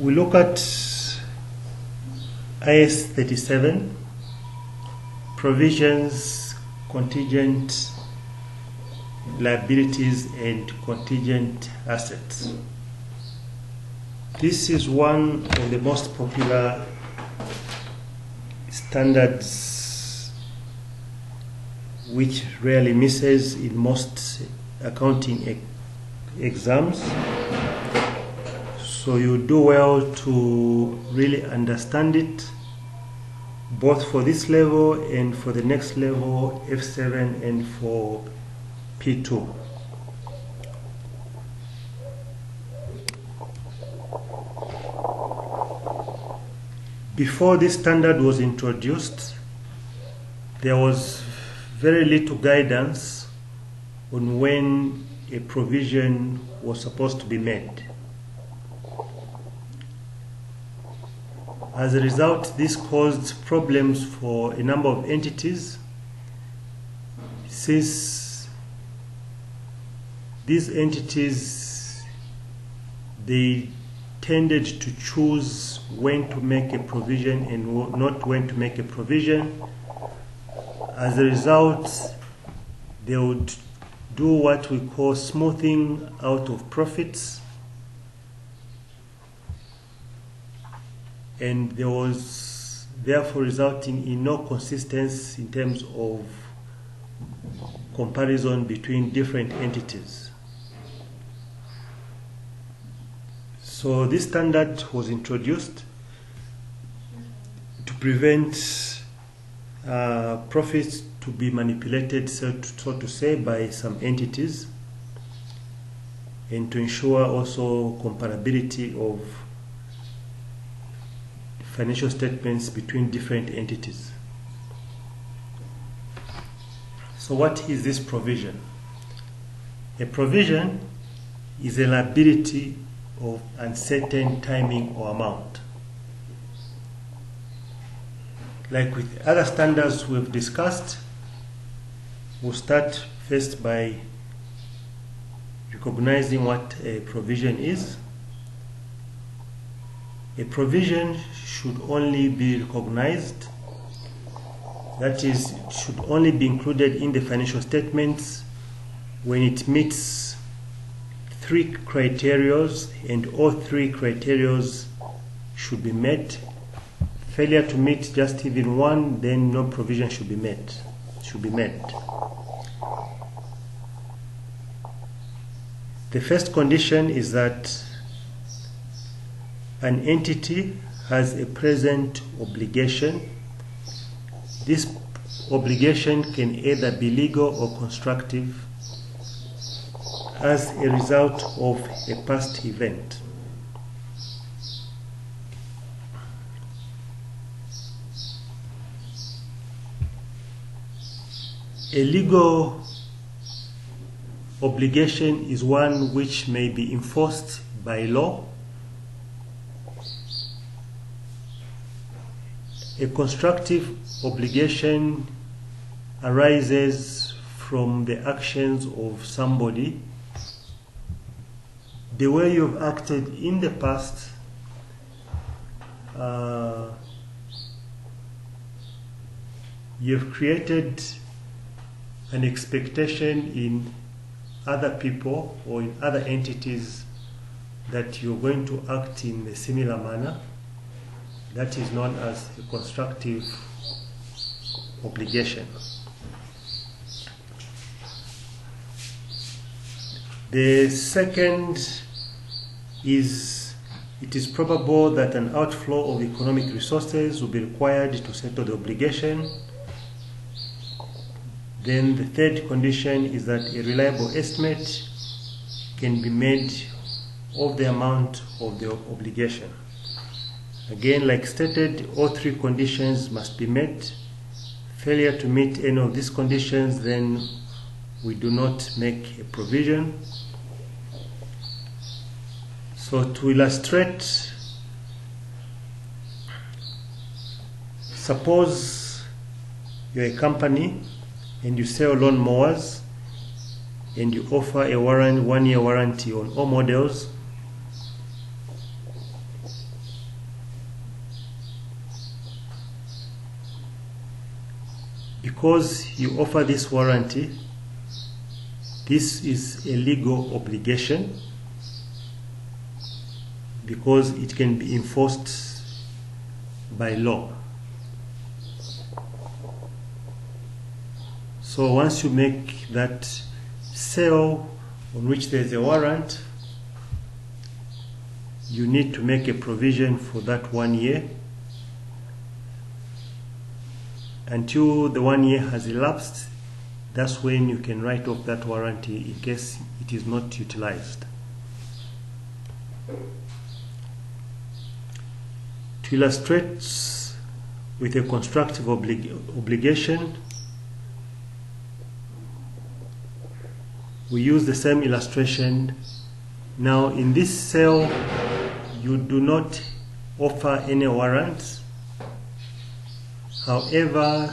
we look at IS 37, provisions, contingent liabilities and contingent assets. This is one of the most popular standards which rarely misses in most accounting exams. So you do well to really understand it, both for this level and for the next level, F7, and for P2. Before this standard was introduced, there was very little guidance on when a provision was supposed to be made. As a result, this caused problems for a number of entities, since these entities, they tended to choose when to make a provision and not when to make a provision. As a result, they would do what we call smoothing out of profits, and there was therefore resulting in no consistency in terms of comparison between different entities. So this standard was introduced to prevent profits to be manipulated, so to say, by some entities, and to ensure also comparability of financial statements between different entities. So what is this provision? A provision is a liability of uncertain timing or amount. Like with other standards we've discussed, we'll start first by recognizing what a provision is. A provision should only be recognized, that is, it should only be included in the financial statements when it meets three criteria, and all three criteria should be met. Failure to meet just even one, then no provision should be made. The first condition is that an entity has a present obligation. This obligation can either be legal or constructive as a result of a past event. A legal obligation is one which may be enforced by law. A constructive obligation arises from the actions of somebody. The way you've acted in the past you've created an expectation in other people or in other entities that you're going to act in a similar manner. That is known as a constructive obligation. The second is, it is probable that an outflow of economic resources will be required to settle the obligation. Then the third condition is that a reliable estimate can be made of the amount of the obligation. Again, like stated, all three conditions must be met. Failure to meet any of these conditions, then we do not make a provision. So to illustrate, suppose you're a company and you sell lawn mowers and you offer a 1-year warranty on all models. because you offer this warranty, this is a legal obligation because it can be enforced by law. So once you make that sale on which there is a warrant, you need to make a provision for that 1 year until the 1 year has elapsed. That's when you can write off that warranty in case it is not utilized. To illustrate with a constructive obligation, we use the same illustration. Now in this sale, you do not offer any warrants. However,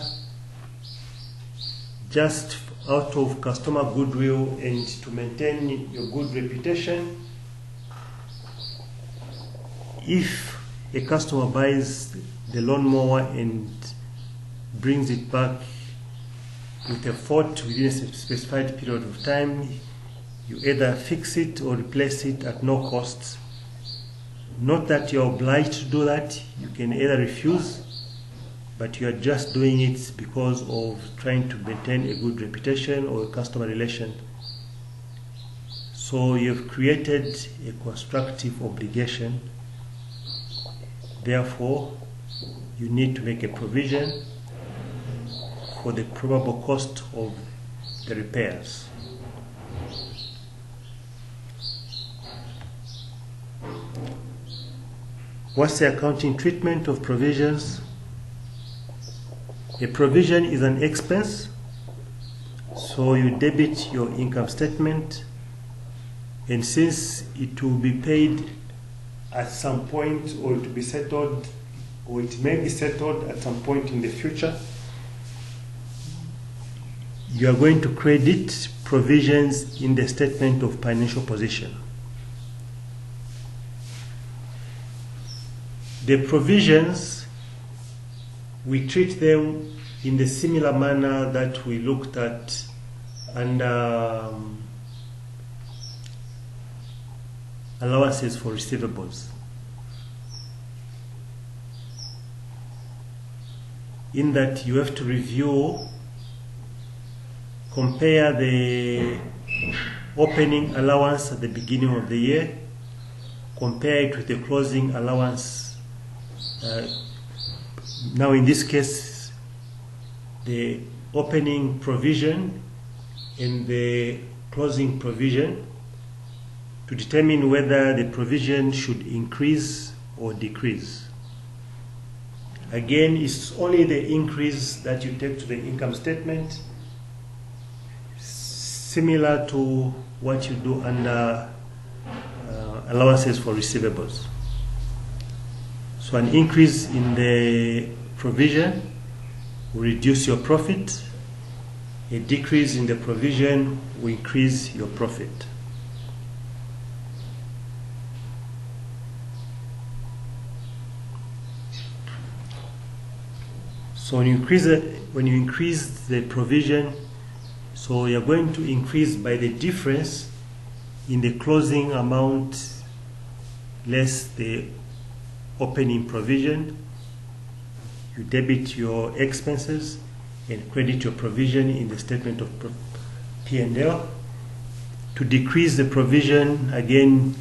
just out of customer goodwill and to maintain your good reputation, if a customer buys the lawnmower and brings it back with a fault within a specified period of time, you either fix it or replace it at no cost. Not that you're obliged to do that. You can either refuse, but you are just doing it because of trying to maintain a good reputation or a customer relation. So you've created a constructive obligation. Therefore, you need to make a provision for the probable cost of the repairs. What's the accounting treatment of provisions? A provision is an expense, so you debit your income statement, and since it will be paid at some point, or it will be settled, or it may be settled at some point in the future, you are going to credit provisions in the statement of financial position. The provisions, we treat them in the similar manner that we looked at under allowances for receivables. In that you have to review, compare the opening allowance at the beginning of the year, compare it with the closing allowance. Now in this case, the opening provision and the closing provision, to determine whether the provision should increase or decrease. Again, it's only the increase that you take to the income statement, similar to what you do under allowances for receivables. So an increase in the provision will reduce your profit. A decrease in the provision will increase your profit. So when you increase the provision, so you're going to increase by the difference in the closing amount less the opening provision. You debit your expenses and credit your provision in the statement of P&L. To decrease the provision, again,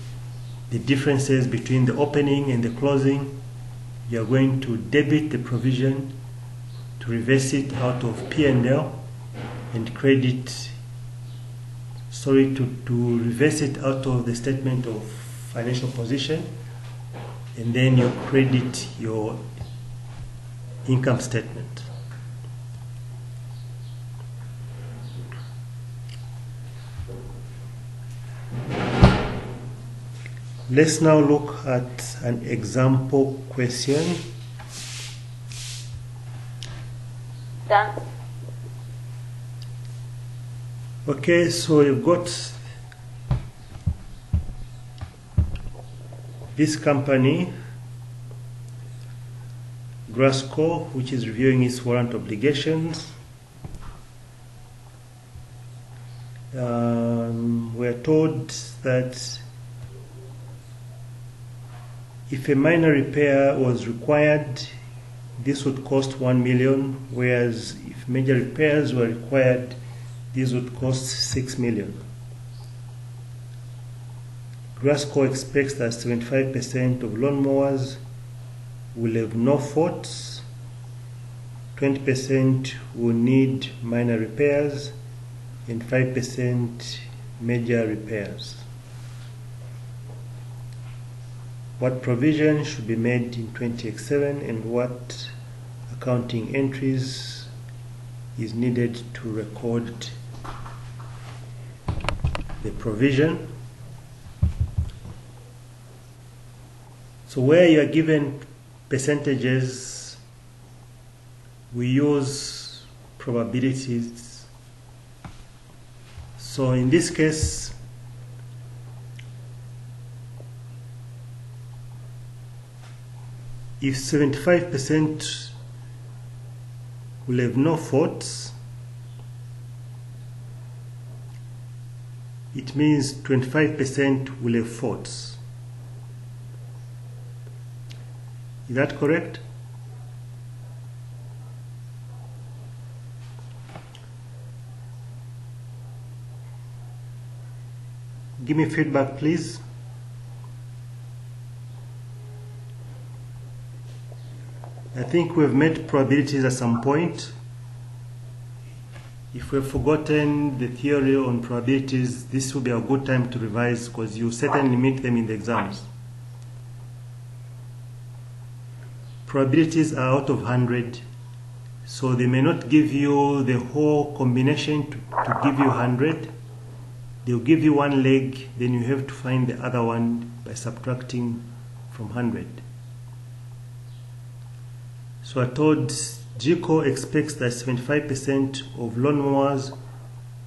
the differences between the opening and the closing, you are going to debit the provision to reverse it out of P&L and credit, to reverse it out of the statement of financial position, and then you credit your income statement. Let's now look at an example question. Done. Okay, so you've got this company, Grasco, which is reviewing its warrant obligations. we are told that if a minor repair was required, this would cost 1 million, whereas if major repairs were required, this would cost 6 million. Grassco expects that 75% of lawnmowers will have no faults, 20% will need minor repairs, and 5% major repairs. What provision should be made in 20X7 and what accounting entries is needed to record the provision? So where you are given percentages, we use probabilities. So in this case, if 75% will have no faults, it means 25% will have faults. Is that correct? Give me feedback, please. I think we've met probabilities at some point. If we've forgotten the theory on probabilities, this will be a good time to revise because you certainly meet them in the exams. Probabilities are out of 100, so they may not give you the whole combination to give you 100. They'll give you one leg, then you have to find the other one by subtracting from 100. So I told GCO expects that 75% of lawnmowers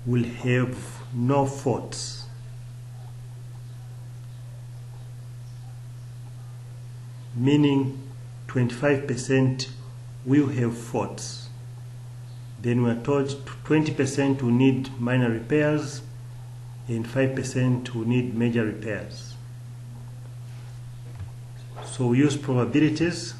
will have no faults. Meaning 25% will have faults. Then we are told 20% will need minor repairs and 5% will need major repairs. So we use probabilities.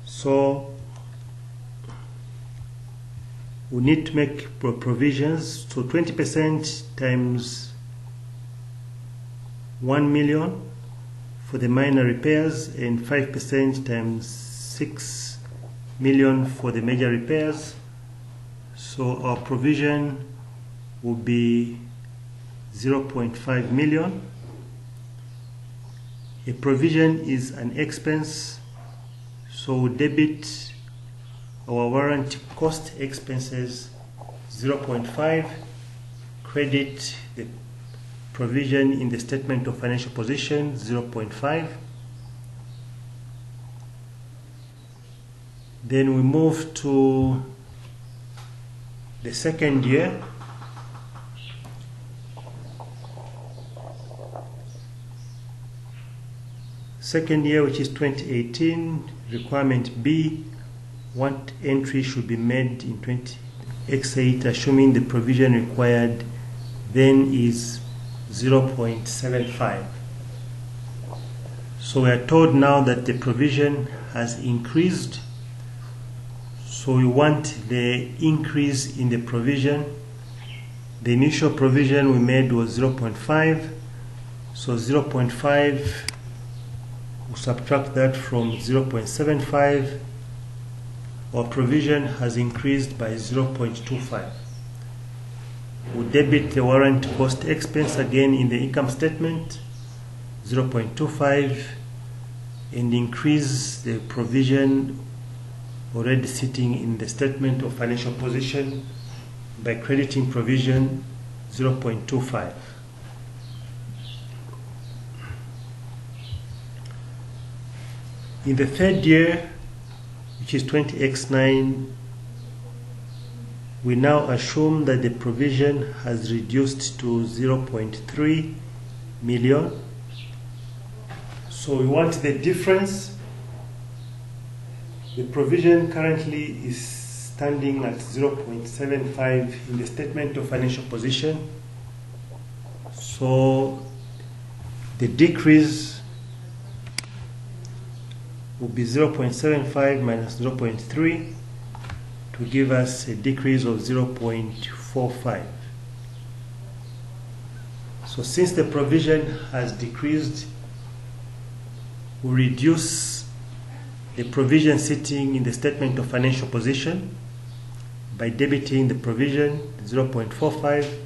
So we need to make provisions. So 20% times 1 million for the minor repairs and 5% times 6 million for the major repairs. So our provision will be 0.5 million. A provision is an expense, so we debit our warranty cost expenses 0.5, credit the provision in the statement of financial position 0.5. Then we move to the second year. Second year, which is 2018, requirement B, what entry should be made in 20X8 assuming the provision required then is 0.75. So we are told now that the provision has increased, so we want the increase in the provision. The initial provision we made was 0.5, so 0.5, we'll subtract that from 0.75. Our provision has increased by 0.25. We debit the warranty cost expense again in the income statement 0.25 and increase the provision already sitting in the statement of financial position by crediting provision 0.25. In the third year, which is 20X9, we now assume that the provision has reduced to 0.3 million. So we want the difference. The provision currently is standing at 0.75 in the statement of financial position. So the decrease will be 0.75 minus 0.3 to give us a decrease of 0.45. So since the provision has decreased, we reduce the provision sitting in the statement of financial position by debiting the provision 0.45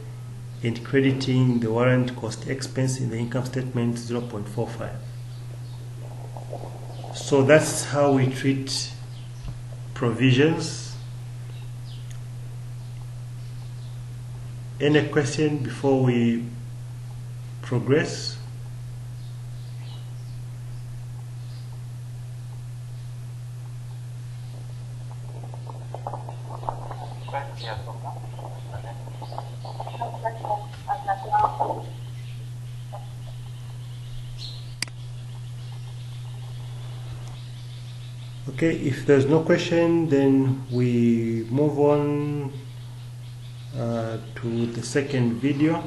and crediting the warrant cost expense in the income statement 0.45. So that's how we treat provisions. Any question before we progress? Okay, if there's no question, then we move on to the second video.